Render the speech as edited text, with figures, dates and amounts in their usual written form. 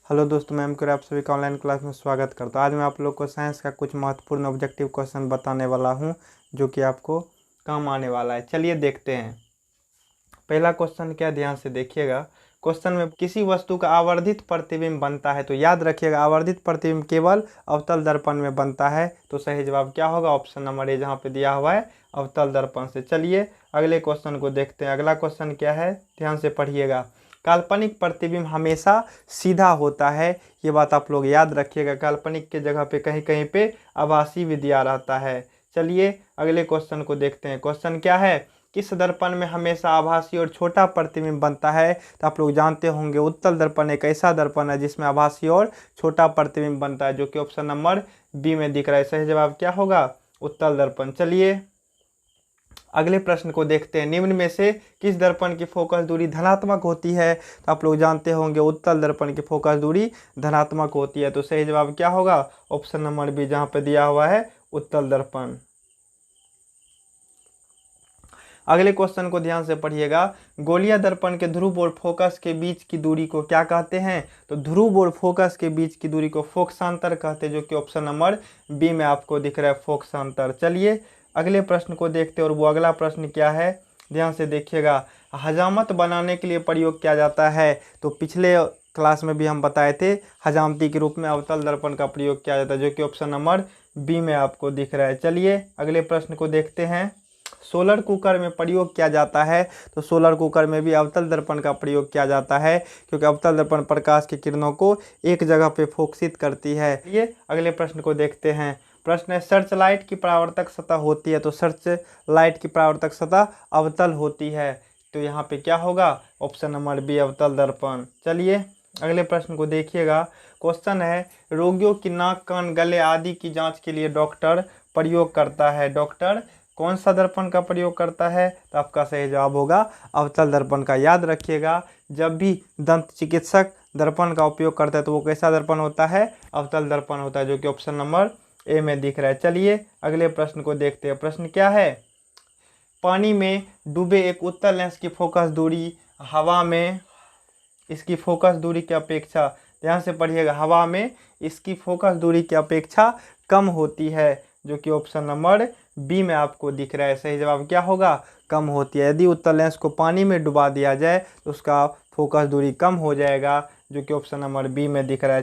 Hello दोस्तों, मैं M आप सभी का ऑनलाइन क्लास में स्वागत करता हूँ। आज मैं आप लोग को साइंस का कुछ महत्वपूर्ण ऑब्जेक्टिव क्वेश्चन बताने वाला हूँ जो कि आपको काम आने वाला है। चलिए देखते हैं। पहला क्वेश्चन क्या, ध्यान से देखिएगा। क्वेश्चन में किसी वस्तु का आवर्धित प्रतिबिंब बनता है, तो याद रखिएगा आवर्धित प्रतिबिंब केवल अवतल दर्पण में बनता है। तो सही जवाब क्या होगा? ऑप्शन नंबर ए, जहाँ पे दिया हुआ है अवतल दर्पण से। चलिए अगले क्वेश्चन को देखते हैं। अगला क्वेश्चन क्या है, ध्यान से पढ़िएगा। काल्पनिक प्रतिबिंब हमेशा सीधा होता है, ये बात आप लोग याद रखिएगा। काल्पनिक के जगह पे कहीं कहीं पे आभासी भी दिया रहता है। चलिए अगले क्वेश्चन को देखते हैं। क्वेश्चन क्या है, किस दर्पण में हमेशा आभासी और छोटा प्रतिबिंब बनता है? तो आप लोग जानते होंगे उत्तल दर्पण एक ऐसा दर्पण है जिसमें आभासी और छोटा प्रतिबिंब बनता है, जो कि ऑप्शन नंबर बी में दिख रहा है। सही जवाब क्या होगा? उत्तल दर्पण। चलिए अगले प्रश्न को देखते हैं। निम्न में से किस दर्पण की फोकस दूरी धनात्मक होती है? तो आप लोग जानते होंगे उत्तल दर्पण की फोकस दूरी धनात्मक होती है। तो सही जवाब क्या होगा? ऑप्शन नंबर बी, जहाँ पे दिया हुआ है उत्तल दर्पण। अगले क्वेश्चन को ध्यान से पढ़िएगा। गोलीय दर्पण के ध्रुव और फोकस के बीच की दूरी को क्या कहते हैं? तो ध्रुव और फोकस के बीच की दूरी को फोकसांतर कहते हैं, जो कि ऑप्शन नंबर बी में आपको दिख रहा है, फोकसांतर। चलिए अगले प्रश्न को देखते हैं। और वो अगला प्रश्न क्या है, ध्यान से देखिएगा। हजामत बनाने के लिए प्रयोग किया जाता है, तो पिछले क्लास में भी हम बताए थे हजामती के रूप में अवतल दर्पण का प्रयोग किया जाता है, जो कि ऑप्शन नंबर बी में आपको दिख रहा है। चलिए अगले प्रश्न को देखते हैं। सोलर कुकर में प्रयोग किया जाता है, तो सोलर कुकर में भी अवतल दर्पण का प्रयोग किया जाता है, क्योंकि अवतल दर्पण प्रकाश की किरणों को एक जगह पे फोकसित करती है। ये अगले प्रश्न को देखते हैं। प्रश्न है, सर्च लाइट की परावर्तक सतह होती है, तो सर्च लाइट की परावर्तक सतह अवतल होती है। तो यहाँ पे क्या होगा? ऑप्शन नंबर बी, अवतल दर्पण। चलिए अगले प्रश्न को देखिएगा। क्वेश्चन है, रोगियों की नाक, कान, गले आदि की जांच के लिए डॉक्टर प्रयोग करता है। डॉक्टर कौन सा दर्पण का प्रयोग करता है? तो आपका सही जवाब होगा अवतल दर्पण का। याद रखिएगा, जब भी दंत चिकित्सक दर्पण का उपयोग करता है तो वो कैसा दर्पण होता है? अवतल दर्पण होता है, जो कि ऑप्शन नंबर ए में दिख रहा है। चलिए अगले प्रश्न को देखते हैं। प्रश्न क्या है, पानी में डूबे एक उत्तल लेंस की फोकस दूरी हवा में इसकी फोकस दूरी की अपेक्षा, ध्यान से पढ़िएगा, हवा में इसकी फोकस दूरी की अपेक्षा कम होती है, जो कि ऑप्शन नंबर बी में आपको दिख रहा है। सही जवाब क्या होगा? कम होती है। यदि उत्तल लेंस को पानी में डुबा दिया जाए तो उसका फोकस दूरी कम हो जाएगा, जो कि ऑप्शन नंबर बी में दिख रहा है।